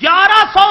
1100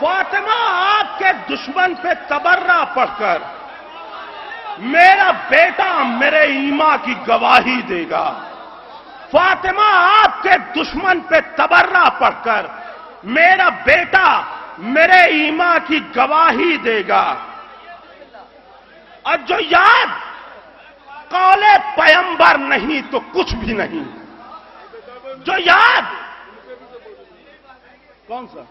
فاطمہ آپ کے دشمن پہ تبرہ پڑھ کر میرا بیٹا میرے ایمان کی گواہی دے گا. فاطمہ آپ کے دشمن پہ تبرہ پڑھ کر میرا بیٹا میرے ایمان کی گواہی دے گا. اور جو یاد قول پیغمبر نہیں تو کچھ بھی نہیں. جو یاد کون سا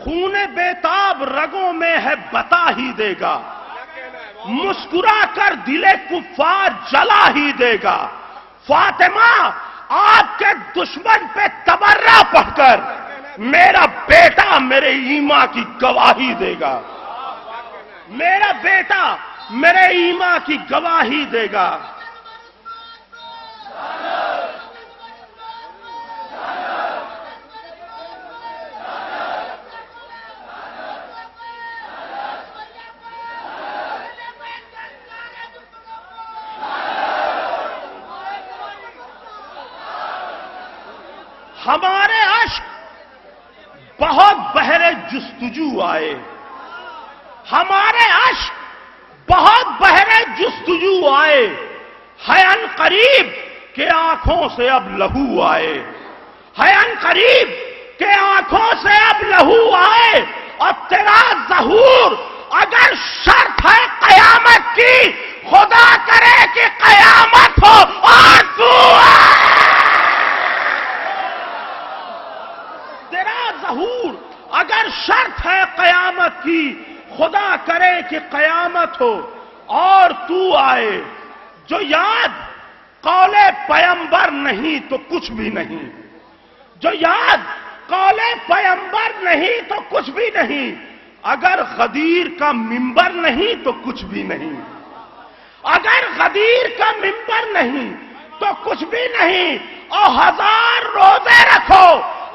خون بیتاب رگوں میں ہے بتا ہی دے گا. مسکرا کر دل کفار جلا ہی دے گا. فاطمہ آپ کے دشمن پہ تبرہ پڑھ کر میرا بیٹا میرے ایمان کی گواہی دے گا. میرا بیٹا میرے ایمان کی گواہی دے گا. ہمارے عشق بہت بہرے جستجو آئے. ہمارے عشق بہت بہرے جستجو آئے. ہے ان قریب کہ آنکھوں سے اب لہو آئے. ہے ان قریب کہ آنکھوں سے اب لہو آئے. اور تیرا ظہور اگر شرط ہے قیامت کی خدا کرے کہ قیامت ہو اور تو ظہور اگر شرط ہے قیامت کی خدا کرے کہ قیامت ہو اور تو آئے. جو یاد قول پیغمبر نہیں تو کچھ بھی نہیں. جو یاد قول پیغمبر نہیں تو کچھ بھی نہیں. اگر غدیر کا منبر نہیں تو کچھ بھی نہیں. اگر غدیر کا منبر نہیں تو کچھ بھی نہیں. اور 1000 روزے رکھو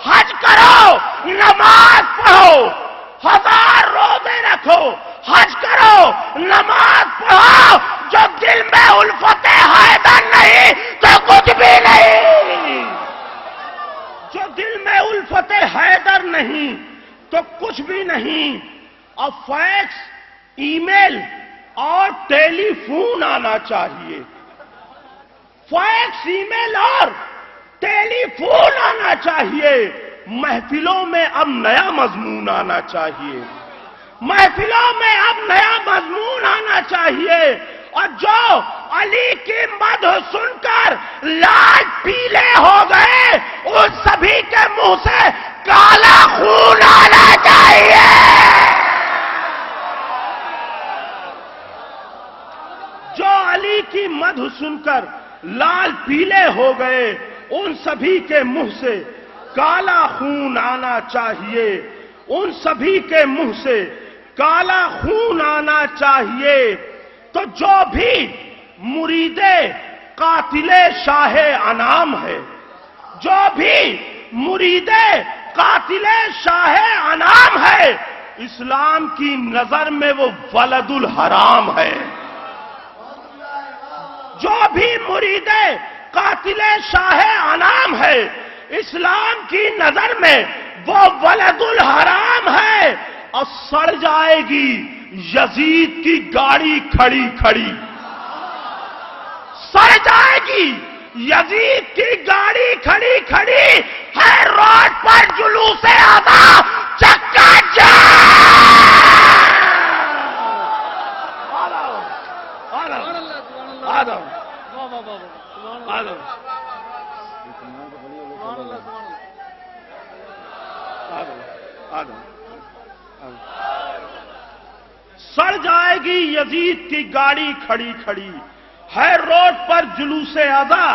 حج کرو نماز پڑھو. 1000 روزے رکھو حج کرو نماز پڑھو. جو دل میں الفت حیدر نہیں تو کچھ بھی نہیں. جو دل میں الفت حیدر نہیں تو کچھ بھی نہیں. اور فیکس ای میل اور ٹیلی فون آنا چاہیے. فیکس ای میل اور ٹیلی فون آنا چاہیے. محفلوں میں اب نیا مضمون آنا چاہیے. محفلوں میں اب نیا مضمون آنا چاہیے. اور جو علی کی مدح سن کر لال پیلے ہو گئے ان سبھی کے منہ سے کالا خون آنا چاہیے. جو علی کی مدح سن کر لال پیلے ہو گئے ان سبھی کے منہ سے کالا خون آنا چاہیے. ان سبھی کے منہ سے کالا خون آنا چاہیے. تو جو بھی مرید قاتل شاہ انام ہے, جو بھی مرید قاتل شاہ انام ہے, اسلام کی نظر میں وہ ولد الحرام ہے. جو بھی مرید قاتل شاہ انام ہے اسلام کی نظر میں وہ ولد الحرام ہے. اور سڑ جائے گی یزید کی گاڑی کھڑی کھڑی. سڑ جائے گی یزید کی گاڑی کھڑی کھڑی. ہے روڈ پر جلوس آدھا چکا سڑ جائے گی یزید کی گاڑی کھڑی کھڑی. ہے روڈ پر جلوس ادا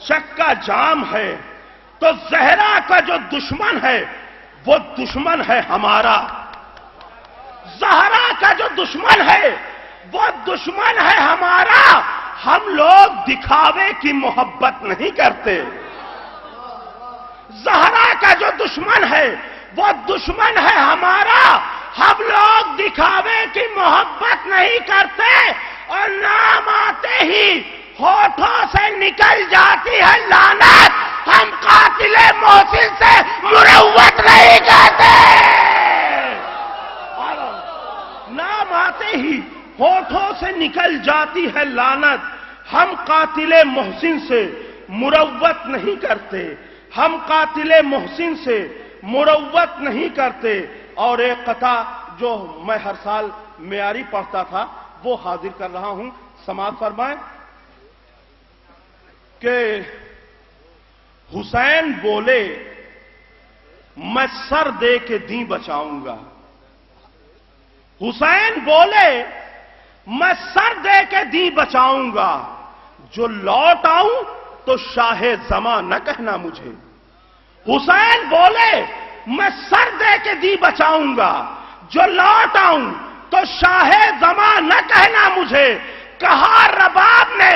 چکا جام ہے. تو زہرا کا جو دشمن ہے وہ دشمن ہے ہمارا. زہرا کا جو دشمن ہے وہ دشمن ہے ہمارا. ہم لوگ دکھاوے کی محبت نہیں کرتے. زہرا کا جو دشمن ہے وہ دشمن ہے ہمارا. ہم لوگ دکھاوے کی محبت نہیں کرتے. اور نام آتے ہی ہونٹوں سے نکل جاتی ہے لعنت، ہم قاتل محسن سے مروت نہیں کہتے۔ نام آتے ہی ہونٹوں سے نکل جاتی ہے لعنت، ہم قاتل محسن سے مروت نہیں کرتے، ہم قاتل محسن سے مروت نہیں کرتے۔ اور ایک قطع جو میں ہر سال معیاری پڑھتا تھا وہ حاضر کر رہا ہوں، سماعت فرمائیں کہ حسین بولے میں سر دے کے دین بچاؤں گا، حسین بولے میں سر دے کے دین بچاؤں گا، جو لوٹ آؤں تو شاہ زماں نہ کہنا مجھے۔ حسین بولے میں سر دے کے دین بچاؤں گا، جو لوٹ آؤں تو شاہ زماں نہ کہنا مجھے۔ کہا رباب نے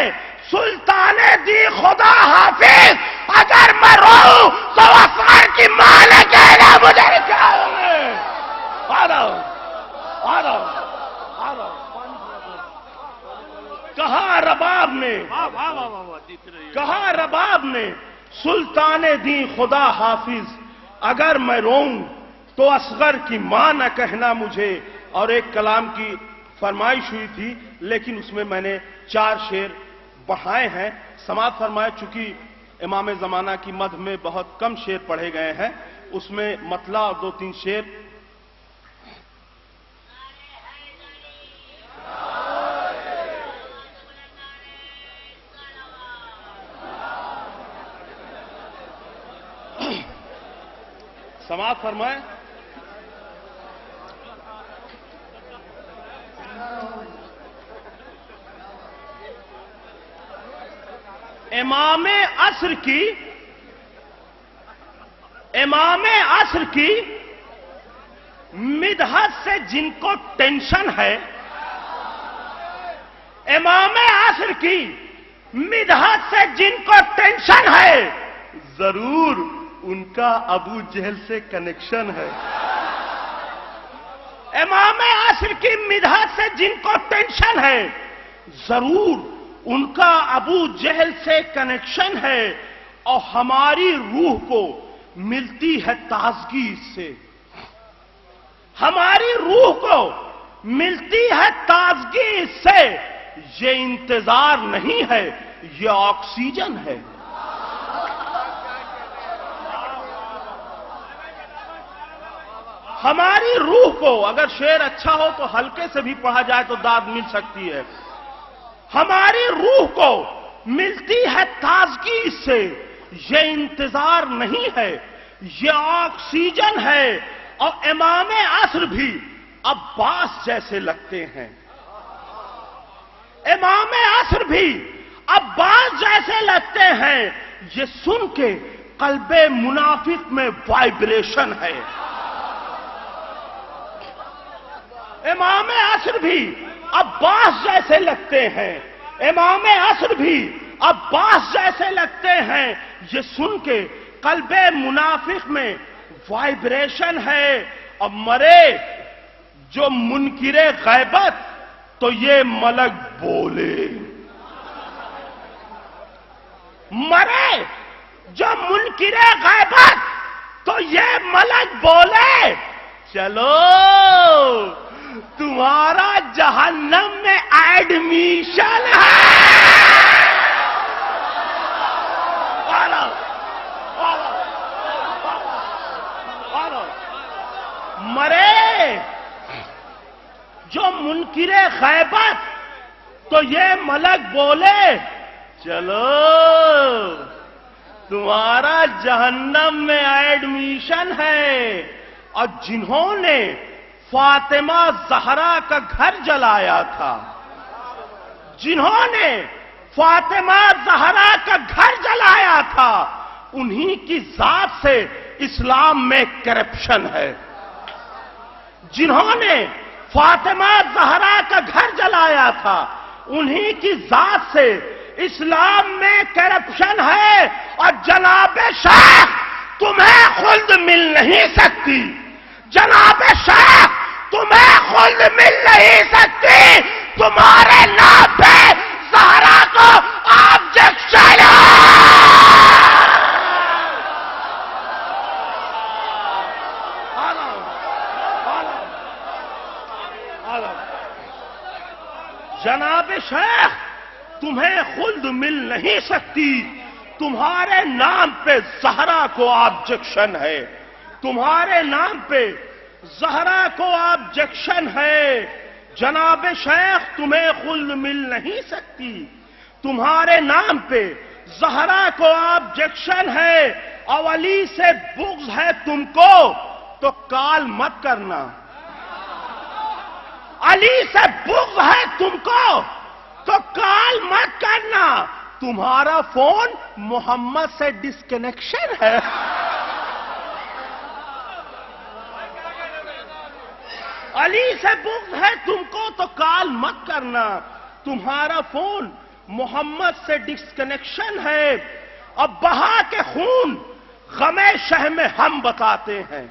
سلطان دی خدا حافظ، اگر میں روؤں تو اصغر کی ماں نے کہنا مجھے۔ کہا رباب نے سلطان دی خدا حافظ، اگر میں روؤں تو اصغر کی ماں نہ کہنا مجھے۔ اور ایک کلام کی فرمائش ہوئی تھی لیکن اس میں میں نے 4 شعر بڑھائے ہیں، سماعت فرمائے۔ چونکہ امام زمانہ کی مدح میں بہت کم شعر پڑھے گئے ہیں، اس میں مطلع اور 2-3 شعر۔ سماعت فرمائے۔ امام عصر کی مدحت سے جن کو ٹینشن ہے، امام عصر کی مدحت سے جن کو ٹینشن ہے، ضرور ان کا ابو جہل سے کنیکشن ہے۔ امام عصر کی مدحت سے جن کو ٹینشن ہے، ضرور ان کا ابو جہل سے کنیکشن ہے، اور ہماری روح کو ملتی ہے تازگی اس سے، ہماری روح کو ملتی ہے تازگی اس سے۔ یہ انتظار نہیں ہے، یہ آکسیجن ہے۔ ہماری روح کو، اگر شعر اچھا ہو تو ہلکے سے بھی پڑھا جائے تو داد مل سکتی ہے۔ ہماری روح کو ملتی ہے تازگی اس سے، یہ انتظار نہیں ہے، یہ آکسیجن ہے۔ اور امام عصر بھی عباس جیسے لگتے ہیں، امام عصر بھی عباس جیسے لگتے ہیں۔ یہ سن کے قلب منافق میں وائبریشن ہے۔ امام عصر بھی عباس جیسے لگتے ہیں، امام عصر بھی عباس جیسے لگتے ہیں۔ یہ سن کے قلب منافق میں وائبریشن ہے۔ اور مرے جو منکر غیبت تو یہ ملک بولے، مرے جو منکر غیبت تو یہ ملک بولے، چلو تمہارا جہنم میں ایڈمیشن ہے۔ مرے جو منکر غیبت تو یہ ملک بولے، چلو تمہارا جہنم میں ایڈمیشن ہے۔ اور جنہوں نے فاطمہ زہرا کا گھر جلایا تھا، جنہوں نے فاطمہ زہرا کا گھر جلایا تھا، انہی کی ذات سے اسلام میں کرپشن ہے۔ جنہوں نے فاطمہ زہرا کا گھر جلایا تھا، انہی کی ذات سے اسلام میں کرپشن ہے۔ اور جناب شیخ تمہیں خلد مل نہیں سکتی، جناب شیخ تمہیں خلد مل نہیں سکتی، تمہارے نام پہ زہرا کو جناب شیخ تمہیں خلد مل نہیں سکتی، تمہارے نام پہ زہرا کو آبجیکشن ہے، تمہارے نام پہ زہرا کو آبجیکشن ہے۔ جناب شیخ تمہیں خلد مل نہیں سکتی، تمہارے نام پہ زہرا کو آبجیکشن ہے، اور علی سے بغض ہے تم کو تو کال مت کرنا۔ علی سے بغض ہے تم کو تو کال مت کرنا، تمہارا فون محمد سے ڈسکنیکشن ہے۔ علی سے بغض ہے تم کو تو کال مت کرنا، تمہارا فون محمد سے ڈسکنیکشن ہے۔ اب بہا کے خون غم شہ میں ہم بتاتے ہیں،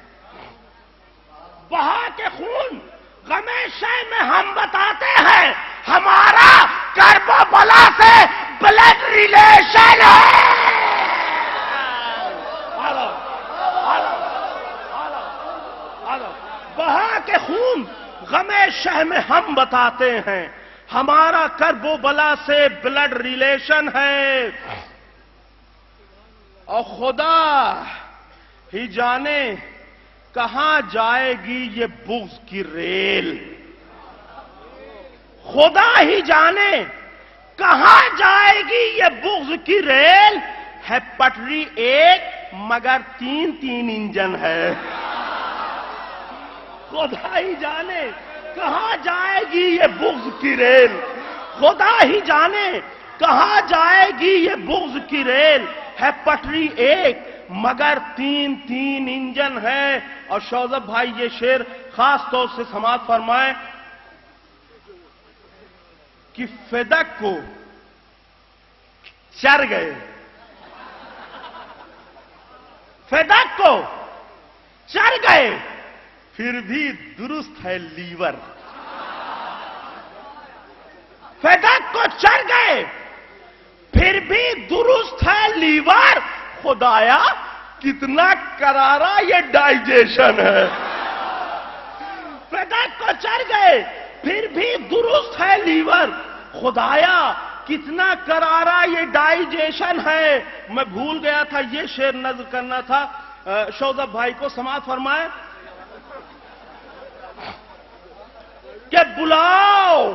بہا کے خون غم شہ میں ہم بتاتے ہیں، ہمارا کرب و بلا سے بلڈ ریلیشن ہے۔ بہا کے خون غم شہ میں ہم بتاتے ہیں، ہمارا کرب و بلا سے بلڈ ریلیشن ہے۔ اور خدا ہی جانے کہاں جائے گی یہ بغض کی ریل، خدا ہی جانے کہاں جائے گی یہ بغض کی ریل، ہے پٹری ایک مگر تین تین انجن ہے۔ خدا ہی جانے کہاں جائے گی یہ بغض کی ریل، خدا ہی جانے کہاں جائے گی یہ بغض کی ریل، ہے پٹری ایک مگر تین تین انجن ہے۔ اور شوذب بھائی یہ شعر خاص طور سے سماعت فرمائیں کہ فدق کو چر گئے، فدق کو چر گئے پھر بھی درست ہے لیور، فدق کو چر گئے پھر بھی درست ہے لیور، خدایا کتنا کرارا یہ ڈائجیشن ہے۔ فدق کو چر گئے پھر بھی درست ہے لیور، خدایا کتنا کرارا یہ ڈائجیشن ہے۔ میں بھول گیا تھا یہ شعر نظر کرنا تھا، شوذب بھائی کو سماعت فرمائیں کہ بلاؤ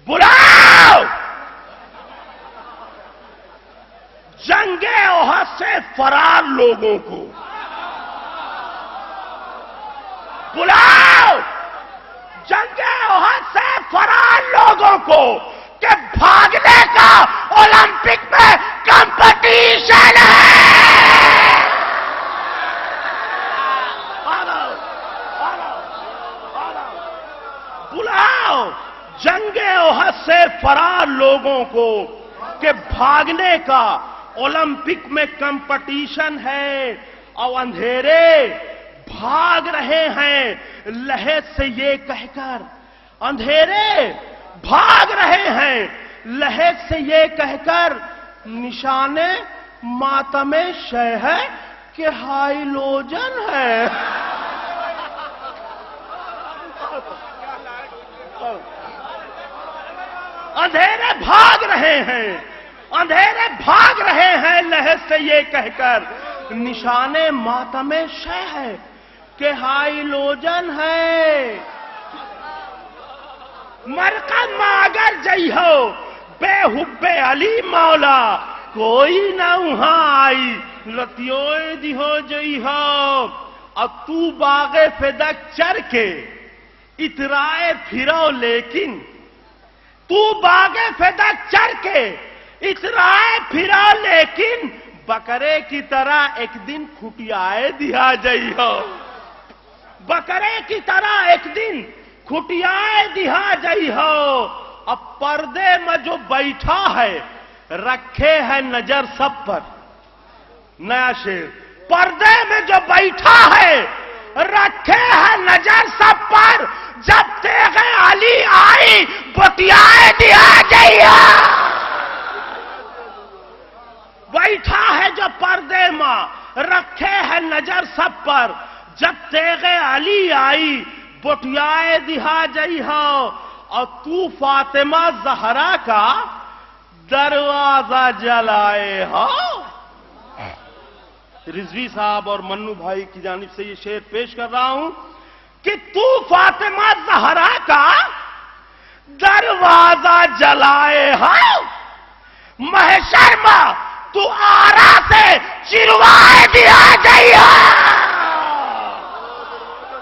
بلاؤ جنگ احد سے فرار لوگوں کو، بلاؤ جنگ احد سے فرار لوگوں کو کہ بھاگنے کا اولمپک میں کمپٹیشن ہے۔ بلاؤ جنگ احد سے فرار لوگوں کو کہ بھاگنے کا اولمپک میں کمپٹیشن ہے، اور اندھیرے بھاگ رہے ہیں لہر سے یہ کہہ کر، اندھیرے بھاگ رہے ہیں لہر سے یہ کہہ کر، نشانے ماتم شہ ہے کہ ہائیلوجن ہے۔ اندھیرے بھاگ رہے ہیں، اندھیرے بھاگ رہے ہیں لہر سے یہ کہہ کر، نشانے ماتم شہ ہے کہ ہائیلوجن ہے۔ مرقم اگر جئیہو بے حب علی مولا، کوئی نہ وہاں آئی لتیوئے دیہو جئیہو، اب تو باغ فدق چر کے اترائے پھرو، لیکن تو باغ فدق چر کے اترائے پھرا، لیکن بکرے کی طرح ایک دن کھٹیائے دیا جائیہو، بکرے کی طرح ایک دن کھٹیائے دیا جائیہو۔ اب پردے میں جو بیٹھا ہے رکھے ہے نظر سب پر، نیا شعر، پردے میں جو بیٹھا ہے رکھے ہے نظر سب پر، جب تیغ علی آئی بتیائے دیا جائیہو۔ بیٹھا ہے جو پردے میں رکھے ہے نظر سب پر، جب تیغ علی آئی بٹیائے دہا جائیہو۔ اور تو فاطمہ زہرا کا دروازہ جلائے ہو. رضوی صاحب اور منو بھائی کی جانب سے یہ شعر پیش کر رہا ہوں کہ تو فاطمہ زہرا کا دروازہ جلائے ہو. محشر میں تو آرا سے چروائے دیا گئی ہے.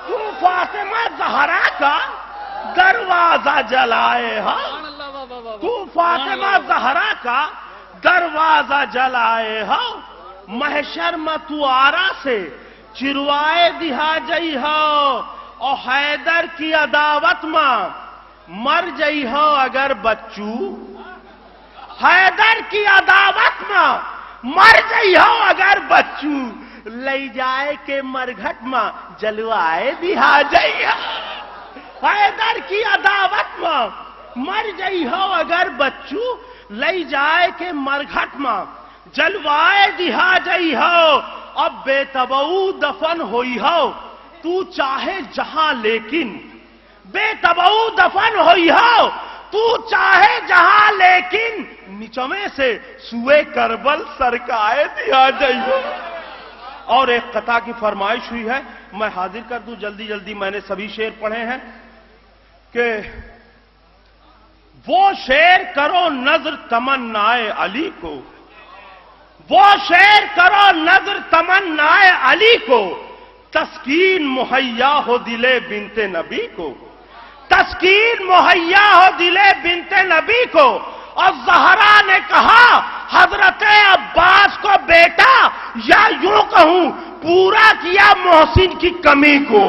تو فاطمہ زہرا کا دروازہ جلائے ہو. تو فاطمہ زہرا کا دروازہ جلائے ہو. محشر میں تو آرا سے چروائے دیا جئی ہو. اور حیدر کی عداوت میں مر جئی ہو اگر بچو. حیدر کی عداوت میں مر جئی ہو اگر بچو. لے جائے کے مرگھٹ میں جلوائے دیا جئی ہو. حیدر کی عداوت میں مر جئی ہو اگر بچو. لے جائے کے مرگھٹ میں جلوائے دیا جئی ہو. اب بے تبعو دفن ہوئی ہو تو چاہے جہاں لیکن. بے تبعو دفن ہوئی ہو تو چاہے جہاں لیکن. نچویں سے سوئے کربل سرکائے دیا جئی ہو. اور ایک قطع کی فرمائش ہوئی ہے, میں حاضر کر دوں جلدی جلدی. میں نے سبھی شعر پڑھے ہیں کہ وہ شعر کرو نظر تمنائے علی کو. وہ شعر کرو نظر تمنائے علی کو. تسکین مہیا ہو دلے بنت نبی کو. تسکین مہیا ہو دلے بنت نبی کو. اور زہرا نے کہا حضرت عباس کو بیٹا, یا یوں کہوں پورا کیا محسن کی کمی کو.